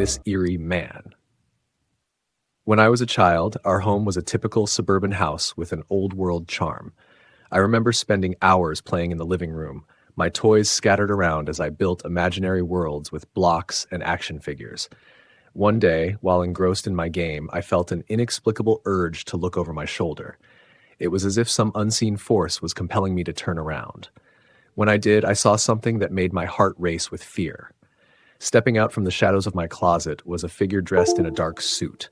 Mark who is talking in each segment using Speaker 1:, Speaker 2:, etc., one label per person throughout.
Speaker 1: this eerie man. When I was a child, our home was a typical suburban house with an old-world charm. I remember spending hours playing in the living room, my toys scattered around as I built imaginary worlds with blocks and action figures. One day, while engrossed in my game, I felt an inexplicable urge to look over my shoulder. It was as if some unseen force was compelling me to turn around. When I did, I saw something that made my heart race with fear. Stepping out from the shadows of my closet was a figure dressed in a dark suit.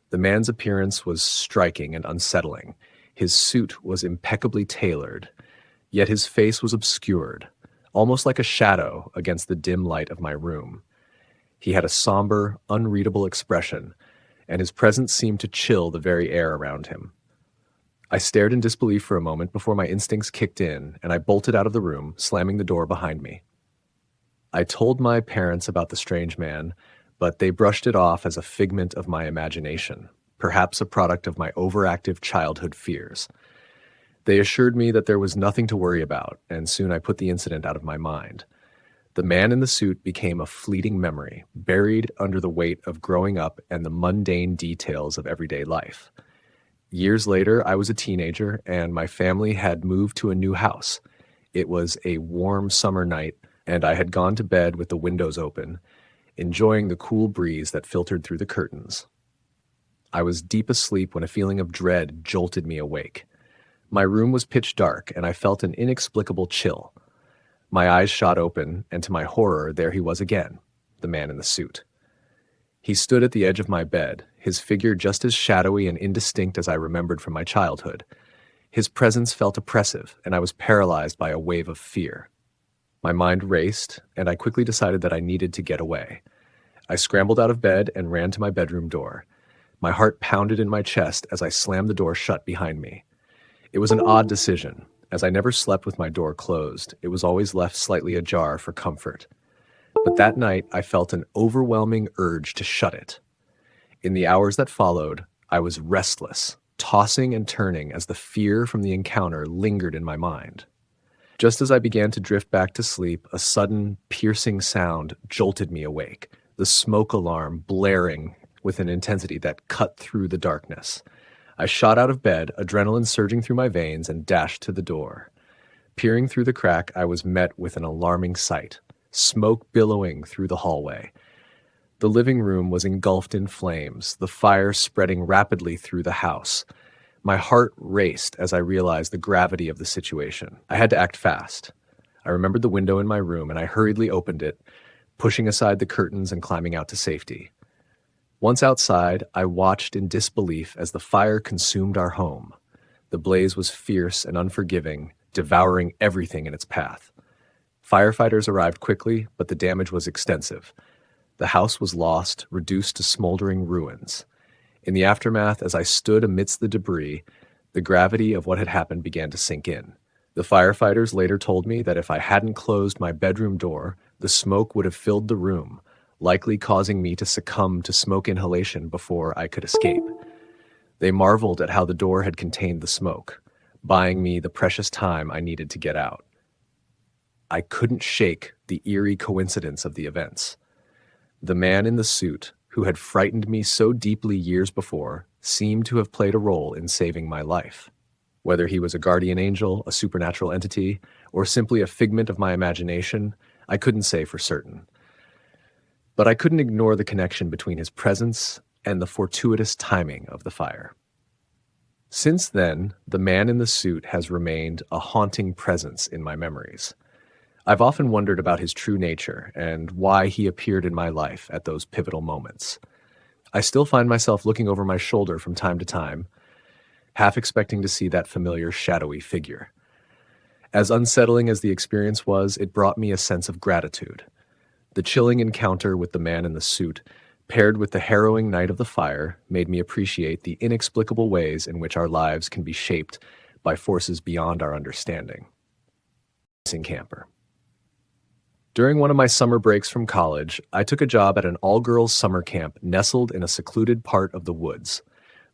Speaker 1: The man's appearance was striking and unsettling. His suit was impeccably tailored, yet his face was obscured, almost like a shadow against the dim light of my room. He had a somber, unreadable expression, and his presence seemed to chill the very air around him. I stared in disbelief for a moment before my instincts kicked in, and I bolted out of the room, slamming the door behind me. I told my parents about the strange man, but they brushed it off as a figment of my imagination, perhaps a product of my overactive childhood fears. They assured me that there was nothing to worry about, and soon I put the incident out of my mind. The man in the suit became a fleeting memory, buried under the weight of growing up and the mundane details of everyday life. Years later, I was a teenager, and my family had moved to a new house. It was a warm summer night, and I had gone to bed with the windows open, enjoying the cool breeze that filtered through the curtains. I was deep asleep when a feeling of dread jolted me awake. My room was pitch dark, and I felt an inexplicable chill. My eyes shot open, and to my horror, there he was again, the man in the suit. He stood at the edge of my bed, his figure just as shadowy and indistinct as I remembered from my childhood. His presence felt oppressive, and I was paralyzed by a wave of fear. My mind raced, and I quickly decided that I needed to get away. I scrambled out of bed and ran to my bedroom door. My heart pounded in my chest as I slammed the door shut behind me. It was an odd decision, as I never slept with my door closed. It was always left slightly ajar for comfort. But that night, I felt an overwhelming urge to shut it. In the hours that followed, I was restless, tossing and turning as the fear from the encounter lingered in my mind. Just as I began to drift back to sleep, a sudden, piercing sound jolted me awake, the smoke alarm blaring with an intensity that cut through the darkness. I shot out of bed, adrenaline surging through my veins, and dashed to the door. Peering through the crack, I was met with an alarming sight, smoke billowing through the hallway. The living room was engulfed in flames, the fire spreading rapidly through the house. My heart raced as I realized the gravity of the situation. I had to act fast. I remembered the window in my room, and I hurriedly opened it, pushing aside the curtains and climbing out to safety. Once outside, I watched in disbelief as the fire consumed our home. The blaze was fierce and unforgiving, devouring everything in its path. Firefighters arrived quickly, but the damage was extensive. The house was lost, reduced to smoldering ruins. In the aftermath, as I stood amidst the debris, the gravity of what had happened began to sink in. The firefighters later told me that if I hadn't closed my bedroom door, the smoke would have filled the room, likely causing me to succumb to smoke inhalation before I could escape. They marveled at how the door had contained the smoke, buying me the precious time I needed to get out. I couldn't shake the eerie coincidence of the events. The man in the suit, who had frightened me so deeply years before, seemed to have played a role in saving my life. Whether he was a guardian angel, a supernatural entity, or simply a figment of my imagination, I couldn't say for certain. But I couldn't ignore the connection between his presence and the fortuitous timing of the fire. Since then, the man in the suit has remained a haunting presence in my memories. I've often wondered about his true nature and why he appeared in my life at those pivotal moments. I still find myself looking over my shoulder from time to time, half expecting to see that familiar shadowy figure. As unsettling as the experience was, it brought me a sense of gratitude. The chilling encounter with the man in the suit, paired with the harrowing night of the fire, made me appreciate the inexplicable ways in which our lives can be shaped by forces beyond our understanding. Missing camper. During one of my summer breaks from college, I took a job at an all-girls summer camp nestled in a secluded part of the woods.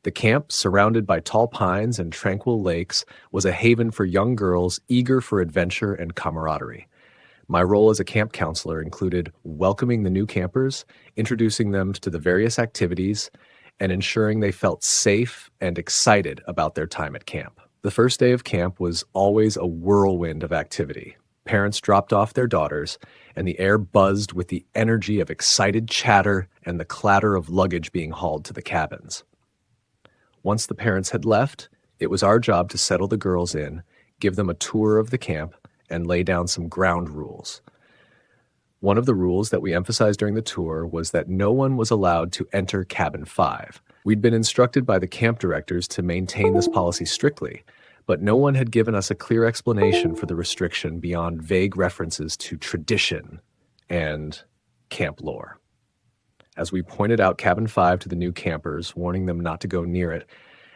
Speaker 1: The camp, surrounded by tall pines and tranquil lakes, was a haven for young girls eager for adventure and camaraderie. My role as a camp counselor included welcoming the new campers, introducing them to the various activities, and ensuring they felt safe and excited about their time at camp. The first day of camp was always a whirlwind of activity. Parents dropped off their daughters, and the air buzzed with the energy of excited chatter and the clatter of luggage being hauled to the cabins. Once the parents had left, it was our job to settle the girls in, give them a tour of the camp, and lay down some ground rules. One of the rules that we emphasized during the tour was that no one was allowed to enter Cabin 5. We'd been instructed by the camp directors to maintain this policy strictly, but no one had given us a clear explanation for the restriction beyond vague references to tradition and camp lore. As we pointed out Cabin 5 to the new campers, warning them not to go near it,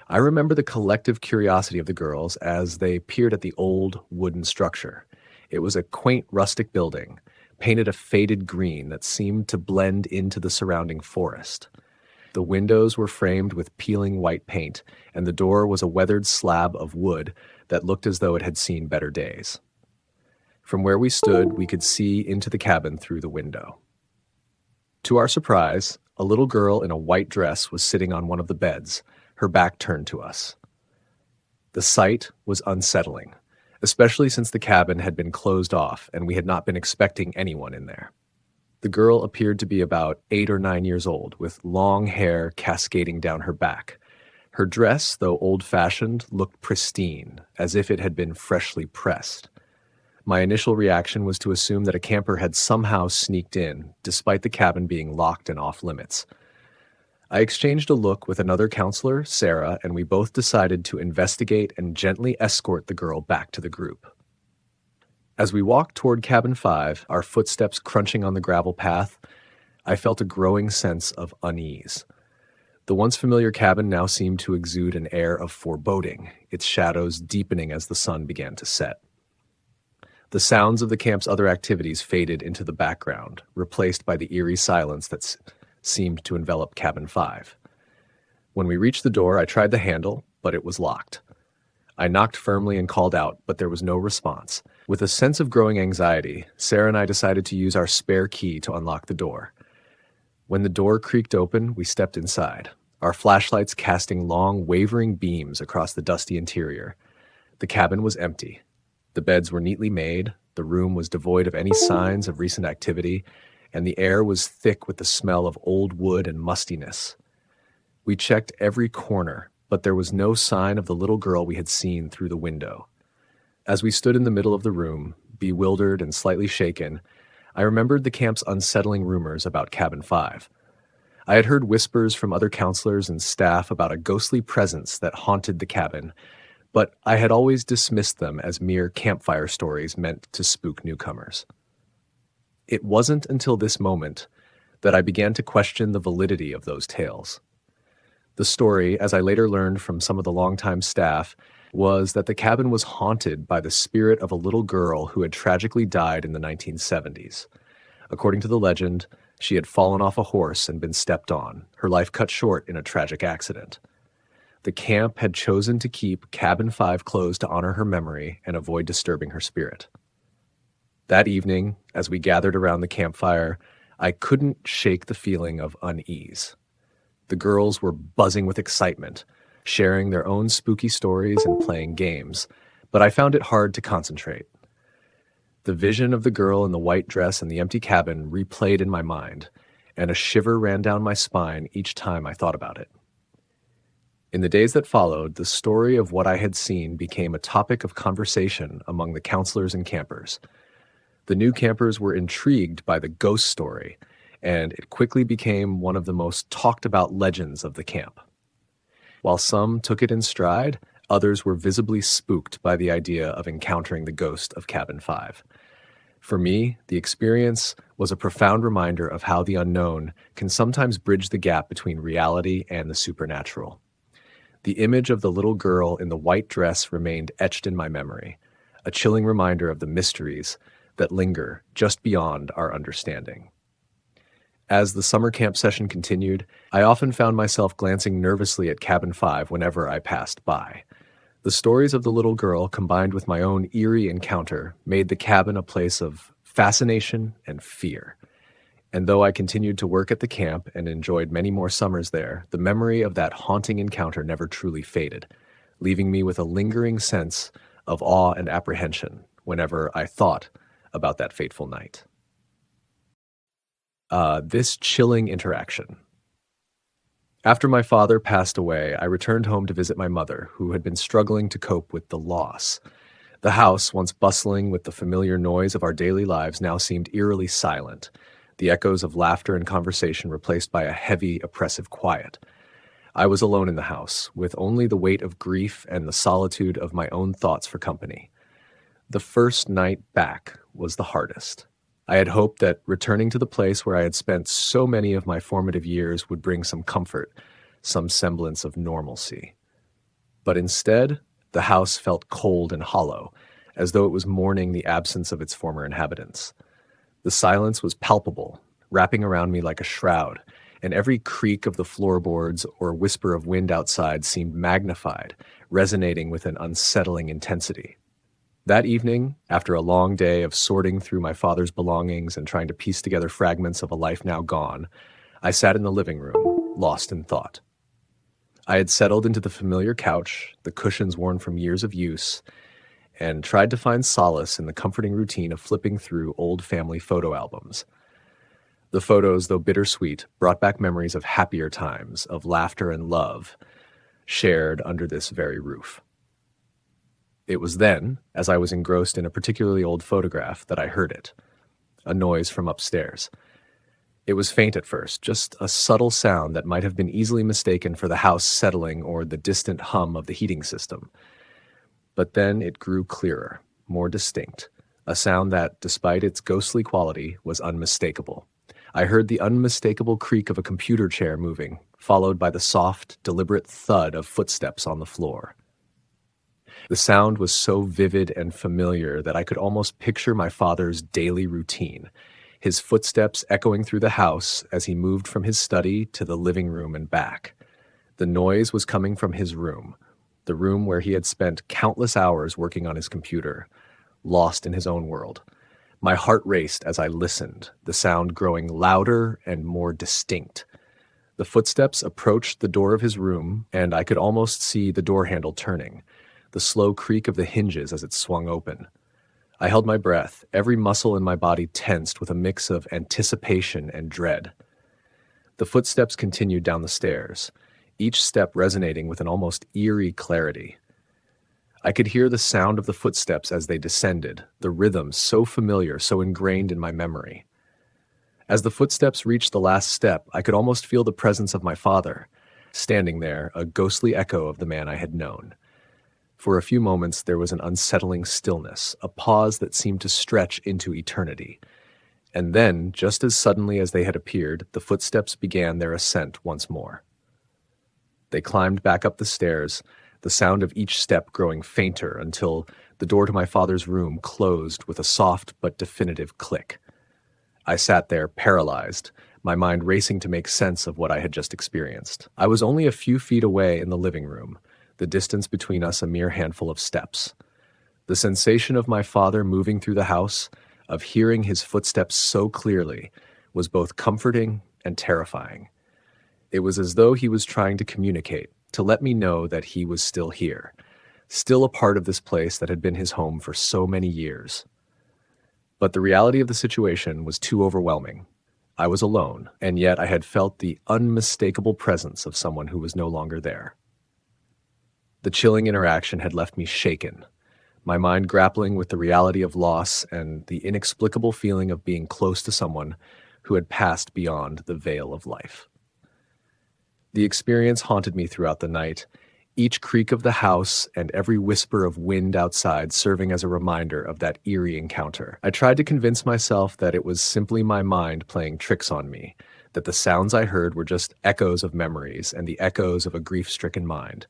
Speaker 1: I remember the collective curiosity of the girls as they peered at the old wooden structure. It was a quaint rustic building, painted a faded green that seemed to blend into the surrounding forest. The windows were framed with peeling white paint, and the door was a weathered slab of wood that looked as though it had seen better days. From where we stood, we could see into the cabin through the window. To our surprise, a little girl in a white dress was sitting on one of the beds, her back turned to us. The sight was unsettling, especially since the cabin had been closed off and we had not been expecting anyone in there. The girl appeared to be about 8 or 9 years old, with long hair cascading down her back. Her dress, though old-fashioned, looked pristine, as if it had been freshly pressed. My initial reaction was to assume that a camper had somehow sneaked in, despite the cabin being locked and off-limits. I exchanged a look with another counselor, Sarah, and we both decided to investigate and gently escort the girl back to the group. As we walked toward Cabin 5, our footsteps crunching on the gravel path, I felt a growing sense of unease. The once familiar cabin now seemed to exude an air of foreboding, its shadows deepening as the sun began to set. The sounds of the camp's other activities faded into the background, replaced by the eerie silence that seemed to envelop Cabin 5. When we reached the door, I tried the handle, but it was locked. I knocked firmly and called out, but there was no response. With a sense of growing anxiety, Sarah and I decided to use our spare key to unlock the door. When the door creaked open, we stepped inside, our flashlights casting long, wavering beams across the dusty interior. The cabin was empty. The beds were neatly made, the room was devoid of any signs of recent activity, and the air was thick with the smell of old wood and mustiness. We checked every corner, but there was no sign of the little girl we had seen through the window. As we stood in the middle of the room, bewildered and slightly shaken, I remembered the camp's unsettling rumors about Cabin 5. I had heard whispers from other counselors and staff about a ghostly presence that haunted the cabin, but I had always dismissed them as mere campfire stories meant to spook newcomers. It wasn't until this moment that I began to question the validity of those tales. The story, as I later learned from some of the longtime staff, was that the cabin was haunted by the spirit of a little girl who had tragically died in the 1970s. According to the legend, she had fallen off a horse and been stepped on, her life cut short in a tragic accident. The camp had chosen to keep Cabin 5 closed to honor her memory and avoid disturbing her spirit. That evening, as we gathered around the campfire, I couldn't shake the feeling of unease. The girls were buzzing with excitement, sharing their own spooky stories and playing games, but I found it hard to concentrate. The vision of the girl in the white dress and the empty cabin replayed in my mind, and a shiver ran down my spine each time I thought about it. In the days that followed, the story of what I had seen became a topic of conversation among the counselors and campers. The new campers were intrigued by the ghost story, and it quickly became one of the most talked about legends of the camp. While some took it in stride, others were visibly spooked by the idea of encountering the ghost of Cabin 5. For me, the experience was a profound reminder of how the unknown can sometimes bridge the gap between reality and the supernatural. The image of the little girl in the white dress remained etched in my memory, a chilling reminder of the mysteries that linger just beyond our understanding. As the summer camp session continued, I often found myself glancing nervously at Cabin 5 whenever I passed by. The stories of the little girl, combined with my own eerie encounter, made the cabin a place of fascination and fear. And though I continued to work at the camp and enjoyed many more summers there, the memory of that haunting encounter never truly faded, leaving me with a lingering sense of awe and apprehension whenever I thought about that fateful night. This chilling interaction. After my father passed away, I returned home to visit my mother, who had been struggling to cope with the loss. The house, once bustling with the familiar noise of our daily lives, now seemed eerily silent, the echoes of laughter and conversation replaced by a heavy, oppressive quiet. I was alone in the house, with only the weight of grief and the solitude of my own thoughts for company. The first night back was the hardest. I had hoped that returning to the place where I had spent so many of my formative years would bring some comfort, some semblance of normalcy. But instead, the house felt cold and hollow, as though it was mourning the absence of its former inhabitants. The silence was palpable, wrapping around me like a shroud, and every creak of the floorboards or whisper of wind outside seemed magnified, resonating with an unsettling intensity. That evening, after a long day of sorting through my father's belongings and trying to piece together fragments of a life now gone, I sat in the living room, lost in thought. I had settled into the familiar couch, the cushions worn from years of use, and tried to find solace in the comforting routine of flipping through old family photo albums. The photos, though bittersweet, brought back memories of happier times, of laughter and love, shared under this very roof. It was then, as I was engrossed in a particularly old photograph, that I heard it, a noise from upstairs. It was faint at first, just a subtle sound that might have been easily mistaken for the house settling or the distant hum of the heating system. But then it grew clearer, more distinct, a sound that, despite its ghostly quality, was unmistakable. I heard the unmistakable creak of a computer chair moving, followed by the soft, deliberate thud of footsteps on the floor. The sound was so vivid and familiar that I could almost picture my father's daily routine, his footsteps echoing through the house as he moved from his study to the living room and back. The noise was coming from his room, the room where he had spent countless hours working on his computer, lost in his own world. My heart raced as I listened, the sound growing louder and more distinct. The footsteps approached the door of his room, and I could almost see the door handle turning, the slow creak of the hinges as it swung open. I held my breath, every muscle in my body tensed with a mix of anticipation and dread. The footsteps continued down the stairs, each step resonating with an almost eerie clarity. I could hear the sound of the footsteps as they descended, the rhythm so familiar, so ingrained in my memory. As the footsteps reached the last step, I could almost feel the presence of my father, standing there, a ghostly echo of the man I had known. For a few moments there was an unsettling stillness, a pause that seemed to stretch into eternity. And then, just as suddenly as they had appeared, the footsteps began their ascent once more. They climbed back up the stairs, the sound of each step growing fainter until the door to my father's room closed with a soft but definitive click. I sat there, paralyzed, my mind racing to make sense of what I had just experienced. I was only a few feet away in the living room, the distance between us a mere handful of steps. The sensation of my father moving through the house, of hearing his footsteps so clearly, was both comforting and terrifying. It was as though he was trying to communicate, to let me know that he was still here, still a part of this place that had been his home for so many years. But the reality of the situation was too overwhelming. I was alone, and yet I had felt the unmistakable presence of someone who was no longer there. The chilling interaction had left me shaken, my mind grappling with the reality of loss and the inexplicable feeling of being close to someone who had passed beyond the veil of life. The experience haunted me throughout the night, each creak of the house and every whisper of wind outside serving as a reminder of that eerie encounter. I tried to convince myself that it was simply my mind playing tricks on me, that the sounds I heard were just echoes of memories and the echoes of a grief-stricken mind.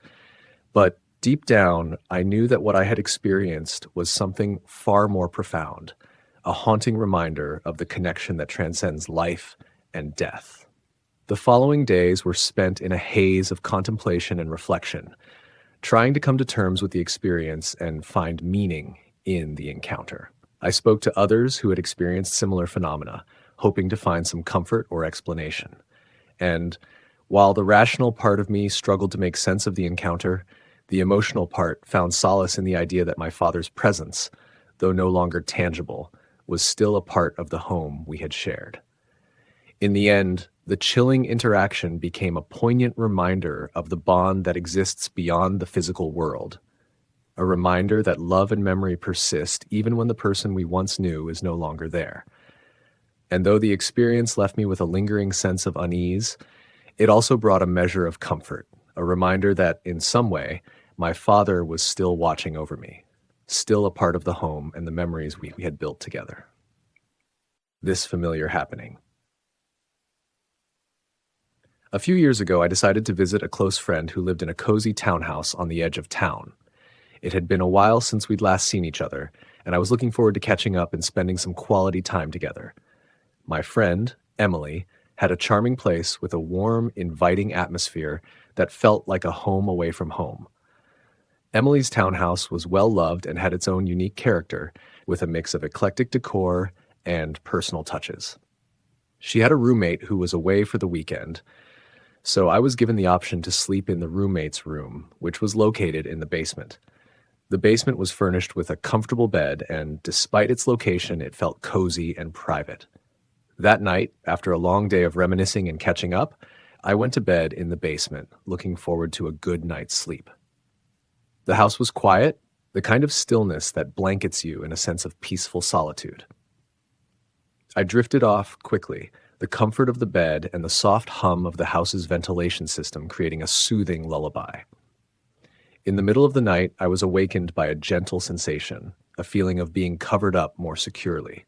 Speaker 1: But deep down, I knew that what I had experienced was something far more profound, a haunting reminder of the connection that transcends life and death. The following days were spent in a haze of contemplation and reflection, trying to come to terms with the experience and find meaning in the encounter. I spoke to others who had experienced similar phenomena, hoping to find some comfort or explanation. And while the rational part of me struggled to make sense of the encounter, the emotional part found solace in the idea that my father's presence, though no longer tangible, was still a part of the home we had shared. In the end, the chilling interaction became a poignant reminder of the bond that exists beyond the physical world, a reminder that love and memory persist even when the person we once knew is no longer there. And though the experience left me with a lingering sense of unease, it also brought a measure of comfort, a reminder that, in some way, my father was still watching over me, still a part of the home and the memories we had built together. This familiar happening. A few years ago, I decided to visit a close friend who lived in a cozy townhouse on the edge of town. It had been a while since we'd last seen each other, and I was looking forward to catching up and spending some quality time together. My friend, Emily, had a charming place with a warm, inviting atmosphere that felt like a home away from home. Emily's townhouse was well-loved and had its own unique character, with a mix of eclectic decor and personal touches. She had a roommate who was away for the weekend, so I was given the option to sleep in the roommate's room, which was located in the basement. The basement was furnished with a comfortable bed, and despite its location, it felt cozy and private. That night, after a long day of reminiscing and catching up, I went to bed in the basement, looking forward to a good night's sleep. The house was quiet, the kind of stillness that blankets you in a sense of peaceful solitude. I drifted off quickly, the comfort of the bed and the soft hum of the house's ventilation system creating a soothing lullaby. In the middle of the night, I was awakened by a gentle sensation, a feeling of being covered up more securely.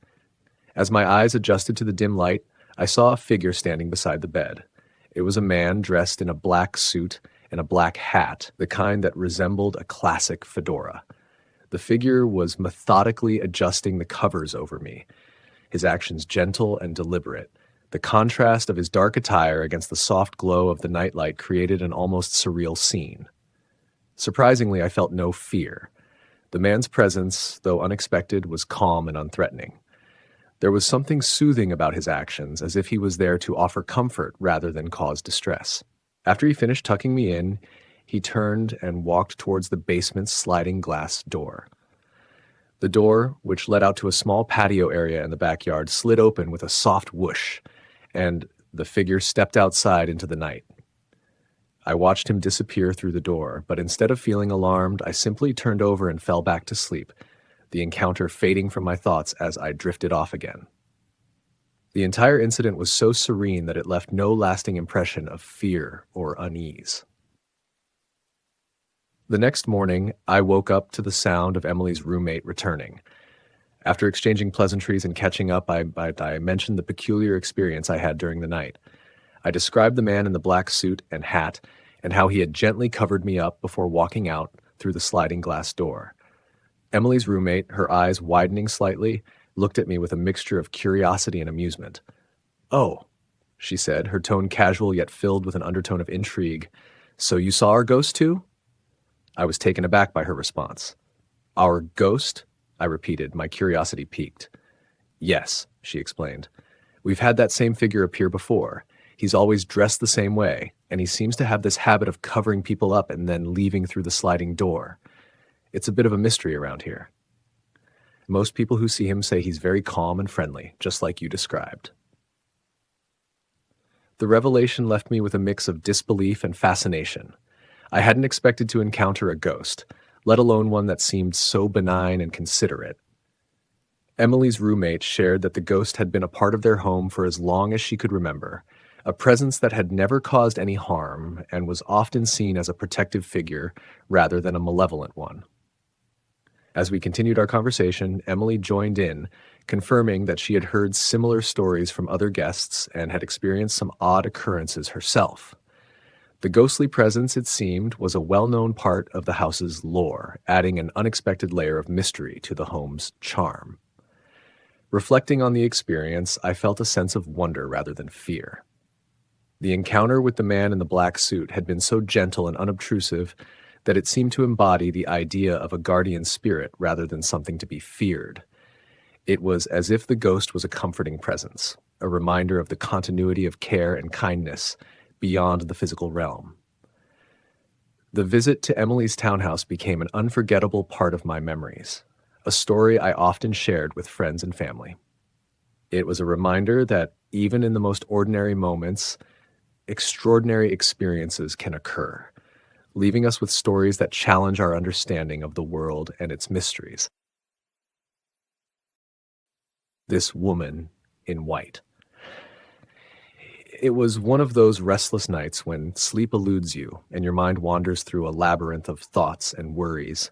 Speaker 1: As my eyes adjusted to the dim light, I saw a figure standing beside the bed. It was a man dressed in a black suit and a black hat, the kind that resembled a classic fedora. The figure was methodically adjusting the covers over me, his actions gentle and deliberate. The contrast of his dark attire against the soft glow of the nightlight created an almost surreal scene. Surprisingly, I felt no fear. The man's presence, though unexpected, was calm and unthreatening. There was something soothing about his actions, as if he was there to offer comfort rather than cause distress. After he finished tucking me in, he turned and walked towards the basement's sliding glass door. The door, which led out to a small patio area in the backyard, slid open with a soft whoosh, and the figure stepped outside into the night. I watched him disappear through the door, but instead of feeling alarmed, I simply turned over and fell back to sleep, the encounter fading from my thoughts as I drifted off again. The entire incident was so serene that it left no lasting impression of fear or unease. The next morning, I woke up to the sound of Emily's roommate returning. After exchanging pleasantries and catching up, I mentioned the peculiar experience I had during the night. I described the man in the black suit and hat and how he had gently covered me up before walking out through the sliding glass door. Emily's roommate, her eyes widening slightly, looked at me with a mixture of curiosity and amusement. "Oh," she said, her tone casual yet filled with an undertone of intrigue. "So you saw our ghost too?" I was taken aback by her response. "Our ghost?" I repeated, my curiosity piqued. "Yes," she explained. "We've had that same figure appear before. He's always dressed the same way, and he seems to have this habit of covering people up and then leaving through the sliding door. It's a bit of a mystery around here. Most people who see him say he's very calm and friendly, just like you described." The revelation left me with a mix of disbelief and fascination. I hadn't expected to encounter a ghost, let alone one that seemed so benign and considerate. Emily's roommate shared that the ghost had been a part of their home for as long as she could remember, a presence that had never caused any harm and was often seen as a protective figure rather than a malevolent one. As we continued our conversation, Emily joined in, confirming that she had heard similar stories from other guests and had experienced some odd occurrences herself. The ghostly presence, it seemed, was a well-known part of the house's lore, adding an unexpected layer of mystery to the home's charm. Reflecting on the experience, I felt a sense of wonder rather than fear. The encounter with the man in the black suit had been so gentle and unobtrusive that it seemed to embody the idea of a guardian spirit rather than something to be feared. It was as if the ghost was a comforting presence, a reminder of the continuity of care and kindness beyond the physical realm. The visit to Emily's townhouse became an unforgettable part of my memories, a story I often shared with friends and family. It was a reminder that even in the most ordinary moments, extraordinary experiences can occur, leaving us with stories that challenge our understanding of the world and its mysteries. This woman in white. It was one of those restless nights when sleep eludes you and your mind wanders through a labyrinth of thoughts and worries.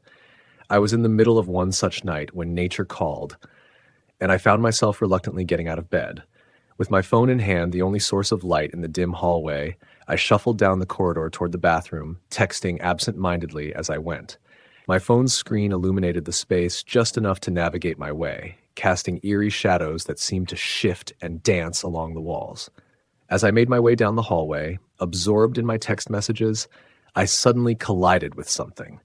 Speaker 1: I was in the middle of one such night when nature called, and I found myself reluctantly getting out of bed. With my phone in hand, the only source of light in the dim hallway, I shuffled down the corridor toward the bathroom, texting absent-mindedly as I went. My phone's screen illuminated the space just enough to navigate my way, casting eerie shadows that seemed to shift and dance along the walls. As I made my way down the hallway, absorbed in my text messages, I suddenly collided with something,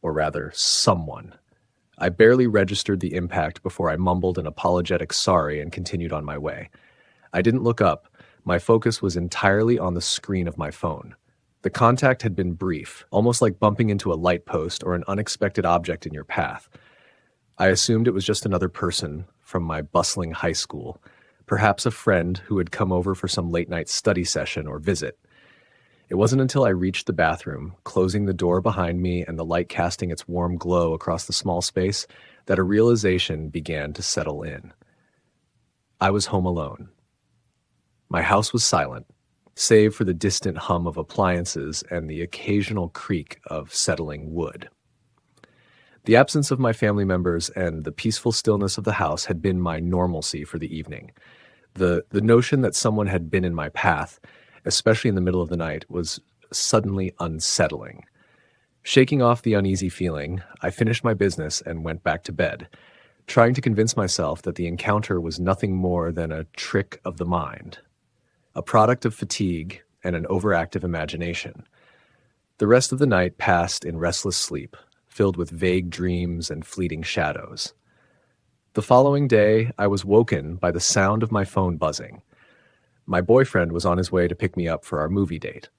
Speaker 1: or rather, someone. I barely registered the impact before I mumbled an apologetic sorry and continued on my way. I didn't look up. My focus was entirely on the screen of my phone. The contact had been brief, almost like bumping into a light post or an unexpected object in your path. I assumed it was just another person from my bustling high school, perhaps a friend who had come over for some late-night study session or visit. It wasn't until I reached the bathroom, closing the door behind me and the light casting its warm glow across the small space, that a realization began to settle in. I was home alone. My house was silent, save for the distant hum of appliances and the occasional creak of settling wood. The absence of my family members and the peaceful stillness of the house had been my normalcy for the evening. The notion that someone had been in my path, especially in the middle of the night, was suddenly unsettling. Shaking off the uneasy feeling, I finished my business and went back to bed, trying to convince myself that the encounter was nothing more than a trick of the mind, a product of fatigue and an overactive imagination. The rest of the night passed in restless sleep, filled with vague dreams and fleeting shadows. The following day, I was woken by the sound of my phone buzzing. My boyfriend was on his way to pick me up for our movie date.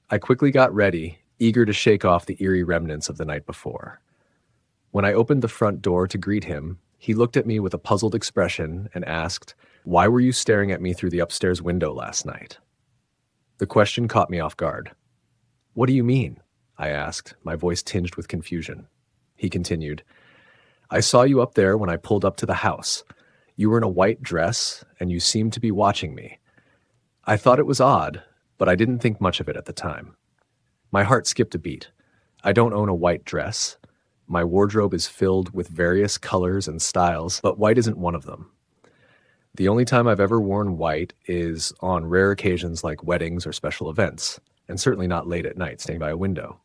Speaker 1: I quickly got ready, eager to shake off the eerie remnants of the night before. When I opened the front door to greet him, he looked at me with a puzzled expression and asked, "Why were you staring at me through the upstairs window last night?" The question caught me off guard. "What do you mean?" I asked, my voice tinged with confusion. He continued, "I saw you up there when I pulled up to the house. You were in a white dress, and you seemed to be watching me. I thought it was odd, but I didn't think much of it at the time." My heart skipped a beat. I don't own a white dress. My wardrobe is filled with various colors and styles, but white isn't one of them. The only time I've ever worn white is on rare occasions like weddings or special events, and certainly not late at night standing by a window.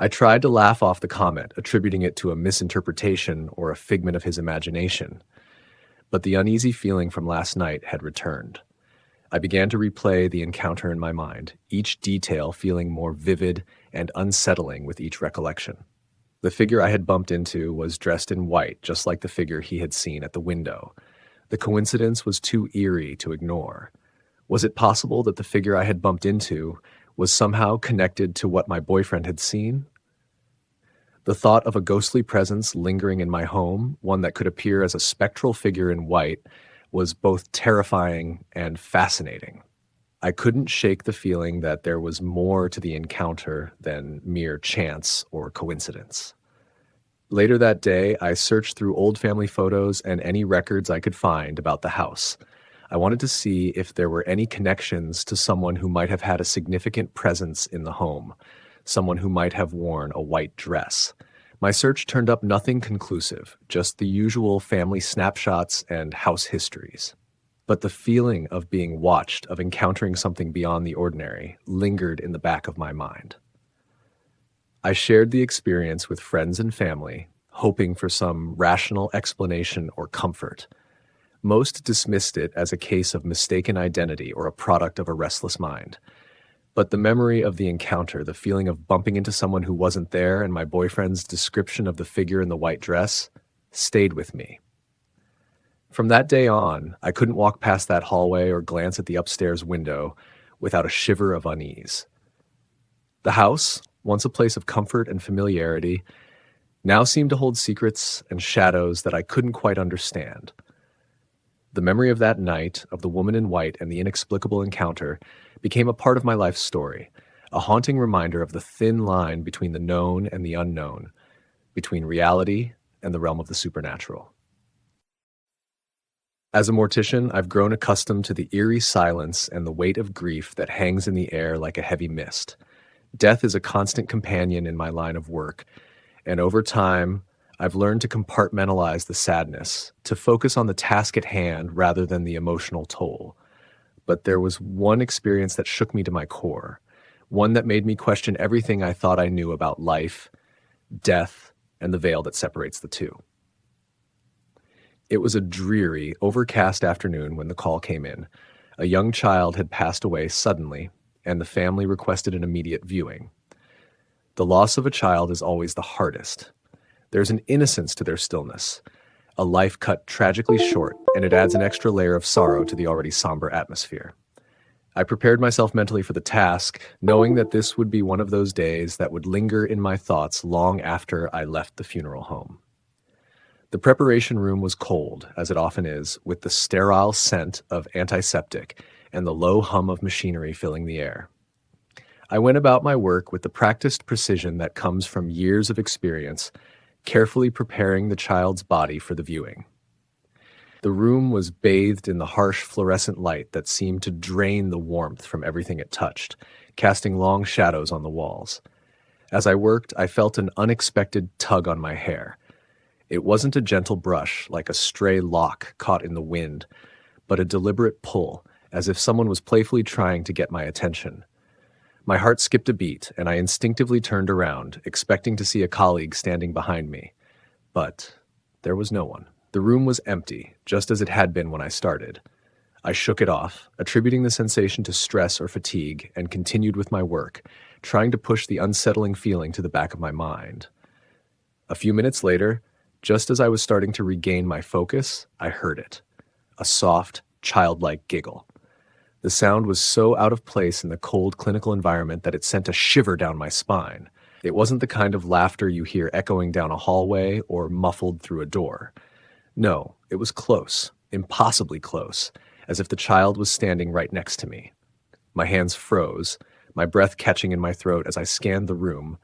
Speaker 1: I tried to laugh off the comment, attributing it to a misinterpretation or a figment of his imagination. But the uneasy feeling from last night had returned. I began to replay the encounter in my mind, each detail feeling more vivid and unsettling with each recollection. The figure I had bumped into was dressed in white, just like the figure he had seen at the window. The coincidence was too eerie to ignore. Was it possible that the figure I had bumped into was somehow connected to what my boyfriend had seen? The thought of a ghostly presence lingering in my home, one that could appear as a spectral figure in white, was both terrifying and fascinating. I couldn't shake the feeling that there was more to the encounter than mere chance or coincidence. Later that day, I searched through old family photos and any records I could find about the house. I wanted to see if there were any connections to someone who might have had a significant presence in the home, someone who might have worn a white dress. My search turned up nothing conclusive, just the usual family snapshots and house histories. But the feeling of being watched, of encountering something beyond the ordinary, lingered in the back of my mind. I shared the experience with friends and family, hoping for some rational explanation or comfort. Most dismissed it as a case of mistaken identity or a product of a restless mind. But the memory of the encounter, the feeling of bumping into someone who wasn't there, and my boyfriend's description of the figure in the white dress, stayed with me. From that day on, I couldn't walk past that hallway or glance at the upstairs window without a shiver of unease. The house, once a place of comfort and familiarity, now seemed to hold secrets and shadows that I couldn't quite understand. The memory of that night, of the woman in white and the inexplicable encounter, became a part of my life's story, a haunting reminder of the thin line between the known and the unknown, between reality and the realm of the supernatural. As a mortician, I've grown accustomed to the eerie silence and the weight of grief that hangs in the air like a heavy mist. Death is a constant companion in my line of work, and over time, I've learned to compartmentalize the sadness, to focus on the task at hand rather than the emotional toll. But there was one experience that shook me to my core, one that made me question everything I thought I knew about life, death, and the veil that separates the two. It was a dreary, overcast afternoon when the call came in. A young child had passed away suddenly, and the family requested an immediate viewing. The loss of a child is always the hardest. There's an innocence to their stillness, a life cut tragically short, and it adds an extra layer of sorrow to the already somber atmosphere. I prepared myself mentally for the task, knowing that this would be one of those days that would linger in my thoughts long after I left the funeral home. The preparation room was cold, as it often is, with the sterile scent of antiseptic and the low hum of machinery filling the air. I went about my work with the practiced precision that comes from years of experience, carefully preparing the child's body for the viewing. The room was bathed in the harsh fluorescent light that seemed to drain the warmth from everything it touched, casting long shadows on the walls. As I worked, I felt an unexpected tug on my hair. It wasn't a gentle brush, like a stray lock caught in the wind, but a deliberate pull, as if someone was playfully trying to get my attention. My heart skipped a beat, and I instinctively turned around, expecting to see a colleague standing behind me. But there was no one. The room was empty, just as it had been when I started. I shook it off, attributing the sensation to stress or fatigue, and continued with my work, trying to push the unsettling feeling to the back of my mind. A few minutes later, just as I was starting to regain my focus, I heard it. A soft, childlike giggle. The sound was so out of place in the cold clinical environment that it sent a shiver down my spine. It wasn't the kind of laughter you hear echoing down a hallway or muffled through a door. No, it was close, impossibly close, as if the child was standing right next to me. My hands froze, my breath catching in my throat as I scanned the room,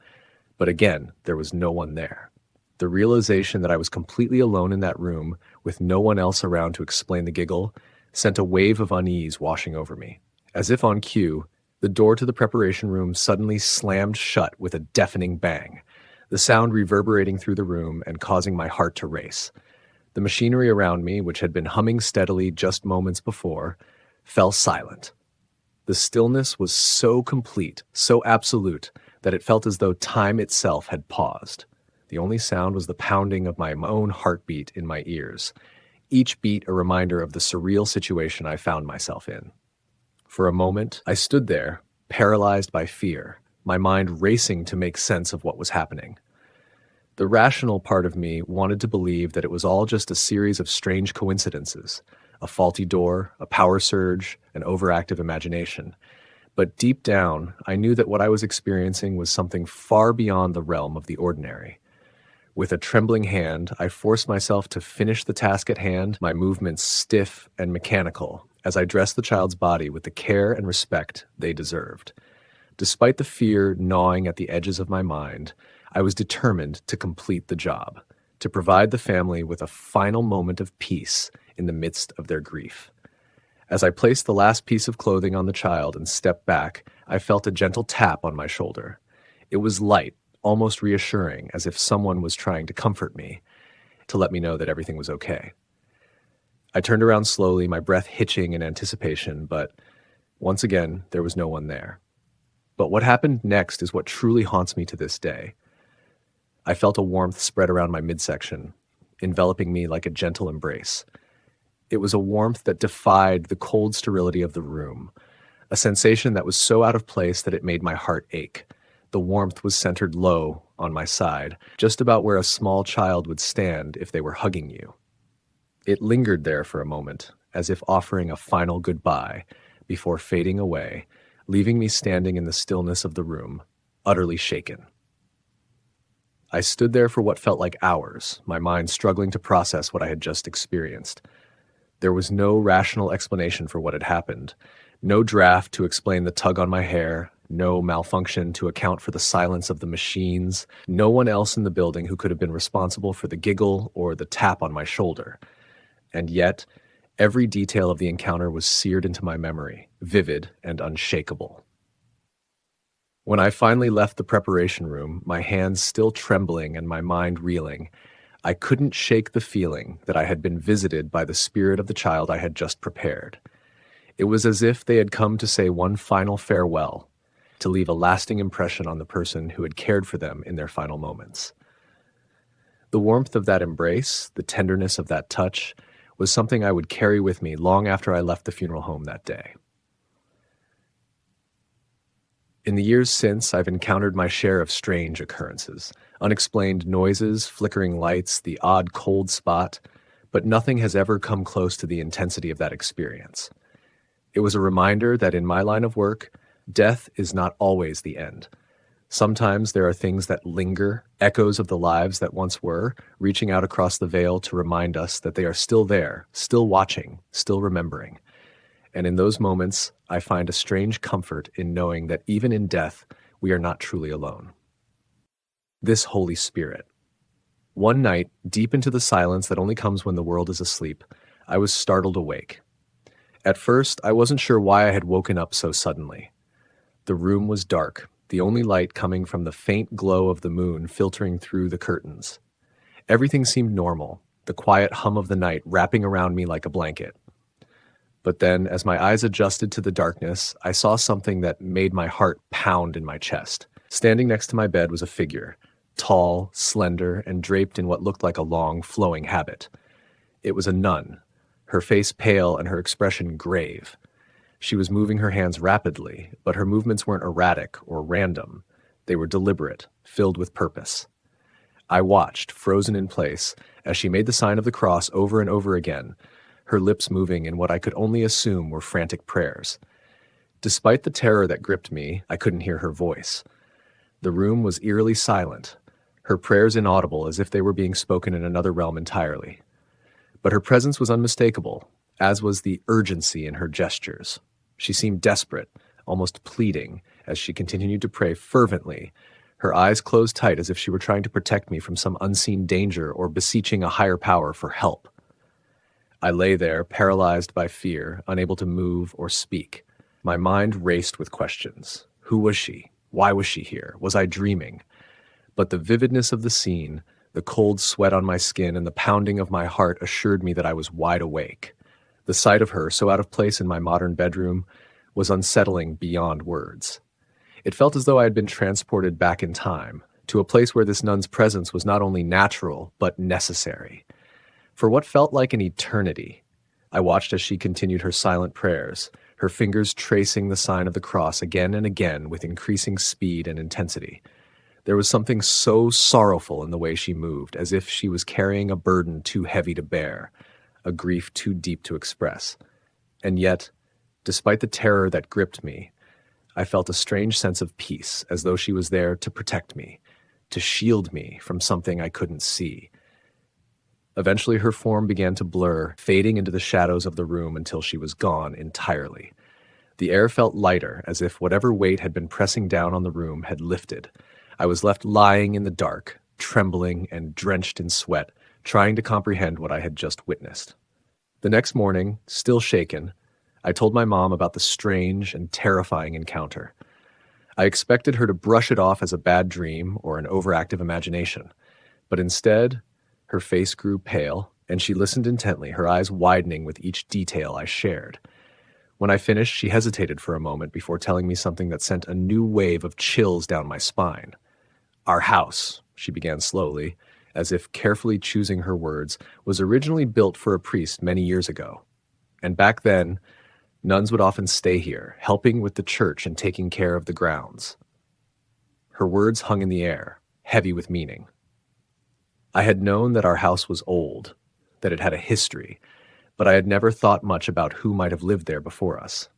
Speaker 1: but again, there was no one there. The realization that I was completely alone in that room, with no one else around to explain the giggle, sent a wave of unease washing over me. As if on cue, the door to the preparation room suddenly slammed shut with a deafening bang, the sound reverberating through the room and causing my heart to race. The machinery around me, which had been humming steadily just moments before, fell silent. The stillness was so complete, so absolute, that it felt as though time itself had paused. The only sound was the pounding of my own heartbeat in my ears, each beat a reminder of the surreal situation I found myself in. For a moment, I stood there, paralyzed by fear, my mind racing to make sense of what was happening. The rational part of me wanted to believe that it was all just a series of strange coincidences, a faulty door, a power surge, an overactive imagination. But deep down, I knew that what I was experiencing was something far beyond the realm of the ordinary. With a trembling hand, I forced myself to finish the task at hand, my movements stiff and mechanical, as I dressed the child's body with the care and respect they deserved. Despite the fear gnawing at the edges of my mind, I was determined to complete the job, to provide the family with a final moment of peace in the midst of their grief. As I placed the last piece of clothing on the child and stepped back, I felt a gentle tap on my shoulder. It was light, almost reassuring, as if someone was trying to comfort me, to let me know that everything was okay. I turned around slowly, my breath hitching in anticipation, but once again, there was no one there. But what happened next is what truly haunts me to this day. I felt a warmth spread around my midsection, enveloping me like a gentle embrace. It was a warmth that defied the cold sterility of the room, a sensation that was so out of place that it made my heart ache. The warmth was centered low, on my side, just about where a small child would stand if they were hugging you. It lingered there for a moment, as if offering a final goodbye, before fading away, leaving me standing in the stillness of the room, utterly shaken. I stood there for what felt like hours, my mind struggling to process what I had just experienced. There was no rational explanation for what had happened, no draft to explain the tug on my hair, no malfunction to account for the silence of the machines, no one else in the building who could have been responsible for the giggle or the tap on my shoulder. And yet, every detail of the encounter was seared into my memory, vivid and unshakable. When I finally left the preparation room, my hands still trembling and my mind reeling, I couldn't shake the feeling that I had been visited by the spirit of the child I had just prepared. It was as if they had come to say one final farewell, to leave a lasting impression on the person who had cared for them in their final moments. The warmth of that embrace, the tenderness of that touch, was something I would carry with me long after I left the funeral home that day. In the years since, I've encountered my share of strange occurrences, unexplained noises, flickering lights, the odd cold spot, but nothing has ever come close to the intensity of that experience. It was a reminder that in my line of work, death is not always the end. Sometimes there are things that linger, echoes of the lives that once were, reaching out across the veil to remind us that they are still there, still watching, still remembering. And in those moments, I find a strange comfort in knowing that even in death, we are not truly alone. This Holy Spirit. One night, deep into the silence that only comes when the world is asleep, I was startled awake. At first, I wasn't sure why I had woken up so suddenly. The room was dark, the only light coming from the faint glow of the moon filtering through the curtains. Everything seemed normal, the quiet hum of the night wrapping around me like a blanket. But then, as my eyes adjusted to the darkness, I saw something that made my heart pound in my chest. Standing next to my bed was a figure, tall, slender, and draped in what looked like a long, flowing habit. It was a nun, her face pale and her expression grave. She was moving her hands rapidly, but her movements weren't erratic or random. They were deliberate, filled with purpose. I watched, frozen in place, as she made the sign of the cross over and over again, her lips moving in what I could only assume were frantic prayers. Despite the terror that gripped me, I couldn't hear her voice. The room was eerily silent, her prayers inaudible as if they were being spoken in another realm entirely. But her presence was unmistakable, as was the urgency in her gestures. She seemed desperate, almost pleading, as she continued to pray fervently, her eyes closed tight as if she were trying to protect me from some unseen danger or beseeching a higher power for help. I lay there, paralyzed by fear, unable to move or speak. My mind raced with questions. Who was she? Why was she here? Was I dreaming? But the vividness of the scene, the cold sweat on my skin, and the pounding of my heart assured me that I was wide awake. The sight of her, so out of place in my modern bedroom, was unsettling beyond words. It felt as though I had been transported back in time, to a place where this nun's presence was not only natural, but necessary. For what felt like an eternity, I watched as she continued her silent prayers, her fingers tracing the sign of the cross again and again with increasing speed and intensity. There was something so sorrowful in the way she moved, as if she was carrying a burden too heavy to bear, a grief too deep to express. And yet, despite the terror that gripped me, I felt a strange sense of peace, as though she was there to protect me, to shield me from something I couldn't see. Eventually her form began to blur, fading into the shadows of the room until she was gone entirely. The air felt lighter, as if whatever weight had been pressing down on the room had lifted. I was left lying in the dark, trembling and drenched in sweat, trying to comprehend what I had just witnessed. The next morning, still shaken, I told my mom about the strange and terrifying encounter. I expected her to brush it off as a bad dream or an overactive imagination, but instead, her face grew pale, and she listened intently, her eyes widening with each detail I shared. When I finished, she hesitated for a moment before telling me something that sent a new wave of chills down my spine. Our house, she began slowly, as if carefully choosing her words, was originally built for a priest many years ago. And back then, nuns would often stay here, helping with the church and taking care of the grounds. Her words hung in the air, heavy with meaning. I had known that our house was old, that it had a history, but I had never thought much about who might have lived there before us.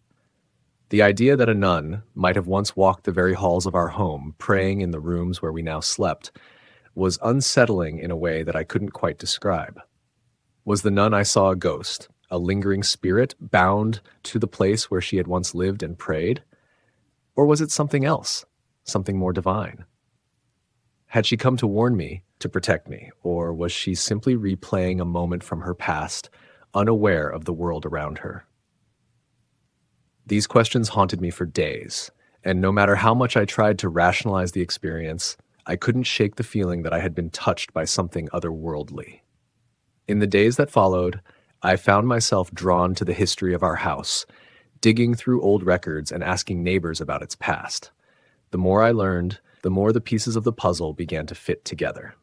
Speaker 1: The idea that a nun might have once walked the very halls of our home, praying in the rooms where we now slept, was unsettling in a way that I couldn't quite describe. Was the nun I saw a ghost, a lingering spirit bound to the place where she had once lived and prayed? Or was it something else, something more divine? Had she come to warn me, to protect me, or was she simply replaying a moment from her past, unaware of the world around her? These questions haunted me for days, and no matter how much I tried to rationalize the experience, I couldn't shake the feeling that I had been touched by something otherworldly. In the days that followed, I found myself drawn to the history of our house, digging through old records and asking neighbors about its past. The more I learned, the more the pieces of the puzzle began to fit together.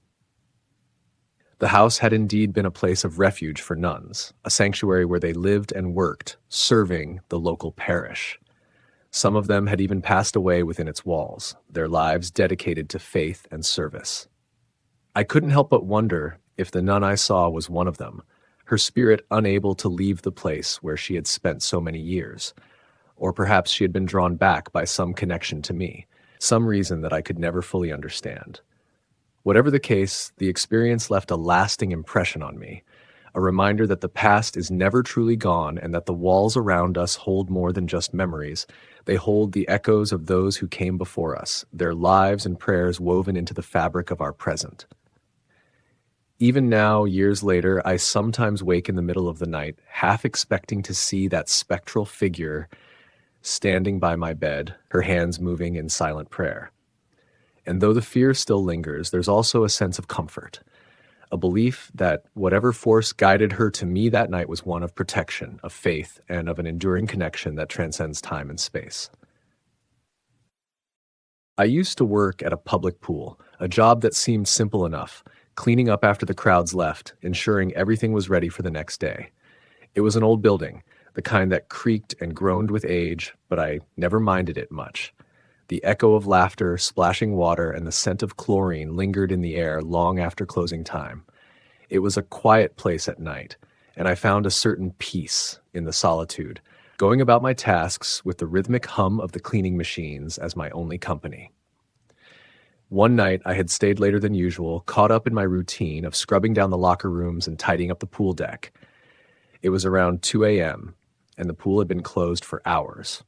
Speaker 1: The house had indeed been a place of refuge for nuns, a sanctuary where they lived and worked, serving the local parish. Some of them had even passed away within its walls, their lives dedicated to faith and service. I couldn't help but wonder if the nun I saw was one of them, her spirit unable to leave the place where she had spent so many years. Or perhaps she had been drawn back by some connection to me, some reason that I could never fully understand. Whatever the case, the experience left a lasting impression on me, a reminder that the past is never truly gone and that the walls around us hold more than just memories. They hold the echoes of those who came before us, their lives and prayers woven into the fabric of our present. Even now, years later, I sometimes wake in the middle of the night, half expecting to see that spectral figure standing by my bed, her hands moving in silent prayer. And though the fear still lingers, there's also a sense of comfort, a belief that whatever force guided her to me that night was one of protection, of faith, and of an enduring connection that transcends time and space. I used to work at a public pool, a job that seemed simple enough, cleaning up after the crowds left, ensuring everything was ready for the next day. It was an old building, the kind that creaked and groaned with age, but I never minded it much. The echo of laughter, splashing water, and the scent of chlorine lingered in the air long after closing time. It was a quiet place at night, and I found a certain peace in the solitude, going about my tasks with the rhythmic hum of the cleaning machines as my only company. One night, I had stayed later than usual, caught up in my routine of scrubbing down the locker rooms and tidying up the pool deck. It was around 2 a.m., and the pool had been closed for hours.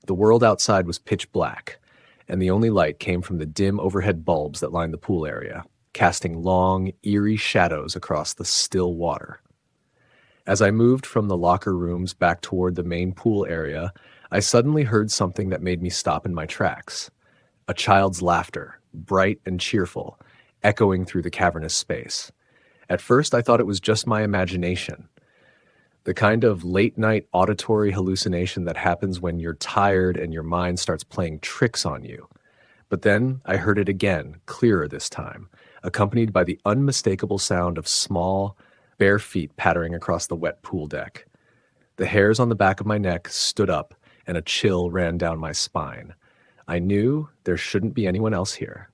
Speaker 1: The world outside was pitch black, and the only light came from the dim overhead bulbs that lined the pool area, casting long, eerie shadows across the still water. As I moved from the locker rooms back toward the main pool area, I suddenly heard something that made me stop in my tracks. A child's laughter, bright and cheerful, echoing through the cavernous space. At first, I thought it was just my imagination, the kind of late-night auditory hallucination that happens when you're tired and your mind starts playing tricks on you. But then I heard it again, clearer this time, accompanied by the unmistakable sound of small, bare feet pattering across the wet pool deck. The hairs on the back of my neck stood up, and a chill ran down my spine. I knew there shouldn't be anyone else here.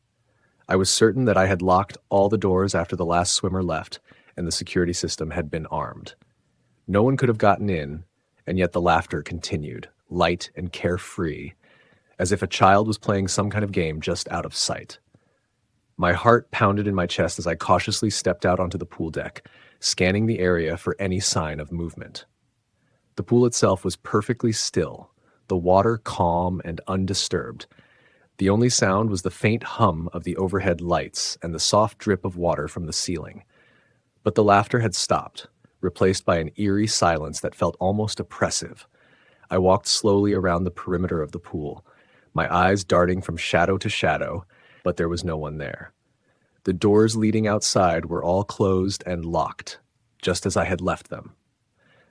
Speaker 1: I was certain that I had locked all the doors after the last swimmer left, and the security system had been armed. No one could have gotten in, and yet the laughter continued, light and carefree, as if a child was playing some kind of game just out of sight. My heart pounded in my chest as I cautiously stepped out onto the pool deck, scanning the area for any sign of movement. The pool itself was perfectly still, the water calm and undisturbed. The only sound was the faint hum of the overhead lights and the soft drip of water from the ceiling. But the laughter had stopped, replaced by an eerie silence that felt almost oppressive. I walked slowly around the perimeter of the pool, my eyes darting from shadow to shadow, but there was no one there. The doors leading outside were all closed and locked, just as I had left them.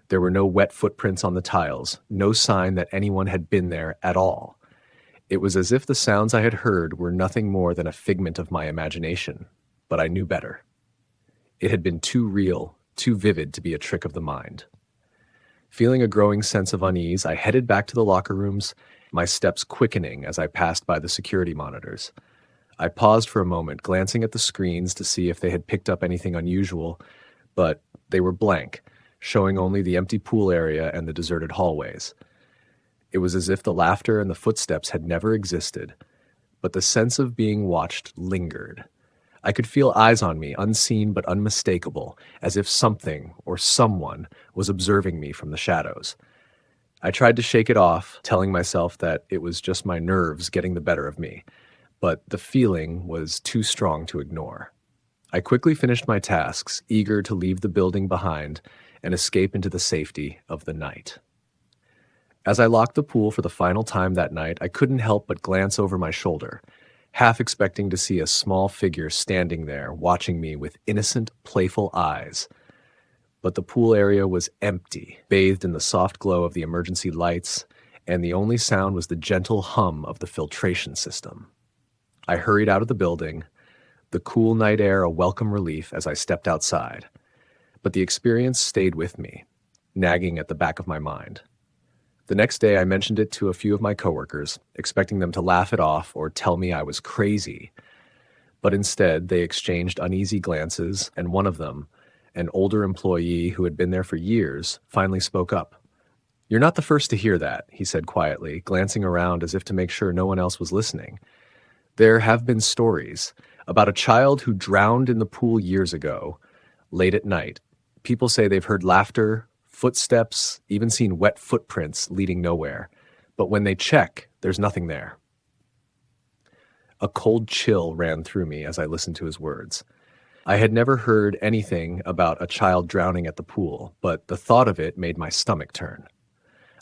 Speaker 1: There were no wet footprints on the tiles, no sign that anyone had been there at all. It was as if the sounds I had heard were nothing more than a figment of my imagination, but I knew better. It had been too real, too vivid to be a trick of the mind. Feeling a growing sense of unease, I headed back to the locker rooms, my steps quickening as I passed by the security monitors. I paused for a moment, glancing at the screens to see if they had picked up anything unusual, but they were blank, showing only the empty pool area and the deserted hallways. It was as if the laughter and the footsteps had never existed, but the sense of being watched lingered. I could feel eyes on me, unseen but unmistakable, as if something or someone was observing me from the shadows. I tried to shake it off, telling myself that it was just my nerves getting the better of me, but the feeling was too strong to ignore. I quickly finished my tasks, eager to leave the building behind and escape into the safety of the night. As I locked the pool for the final time that night, I couldn't help but glance over my shoulder, half expecting to see a small figure standing there, watching me with innocent, playful eyes. But the pool area was empty, bathed in the soft glow of the emergency lights, and the only sound was the gentle hum of the filtration system. I hurried out of the building, the cool night air a welcome relief as I stepped outside. But the experience stayed with me, nagging at the back of my mind. The next day, I mentioned it to a few of my coworkers, expecting them to laugh it off or tell me I was crazy. But instead, they exchanged uneasy glances, and one of them, an older employee who had been there for years, finally spoke up. "You're not the first to hear that," he said quietly, glancing around as if to make sure no one else was listening. "There have been stories about a child who drowned in the pool years ago, late at night. People say they've heard laughter, footsteps, even seen wet footprints leading nowhere. But when they check, there's nothing there." A cold chill ran through me as I listened to his words. I had never heard anything about a child drowning at the pool, but the thought of it made my stomach turn.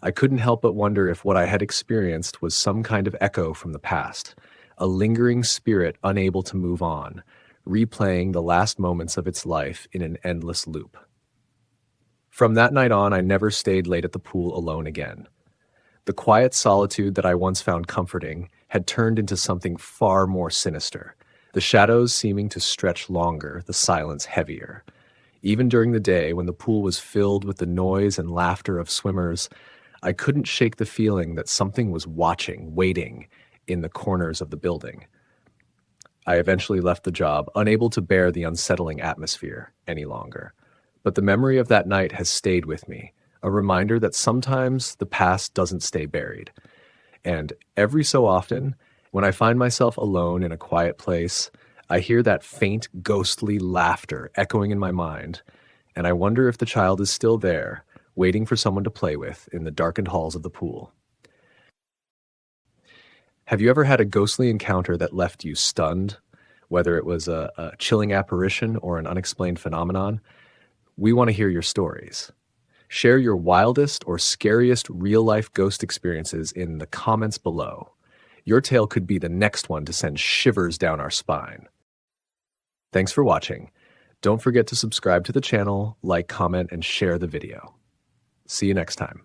Speaker 1: I couldn't help but wonder if what I had experienced was some kind of echo from the past, a lingering spirit unable to move on, replaying the last moments of its life in an endless loop. From that night on, I never stayed late at the pool alone again. The quiet solitude that I once found comforting had turned into something far more sinister, the shadows seeming to stretch longer, the silence heavier. Even during the day, when the pool was filled with the noise and laughter of swimmers, I couldn't shake the feeling that something was watching, waiting, in the corners of the building. I eventually left the job, unable to bear the unsettling atmosphere any longer. But the memory of that night has stayed with me, a reminder that sometimes the past doesn't stay buried. And every so often, when I find myself alone in a quiet place, I hear that faint, ghostly laughter echoing in my mind, and I wonder if the child is still there, waiting for someone to play with in the darkened halls of the pool. Have you ever had a ghostly encounter that left you stunned, whether it was a chilling apparition or an unexplained phenomenon? We want to hear your stories. Share your wildest or scariest real-life ghost experiences in the comments below. Your tale could be the next one to send shivers down our spine. Thanks for watching. Don't forget to subscribe to the channel, like, comment, and share the video. See you next time.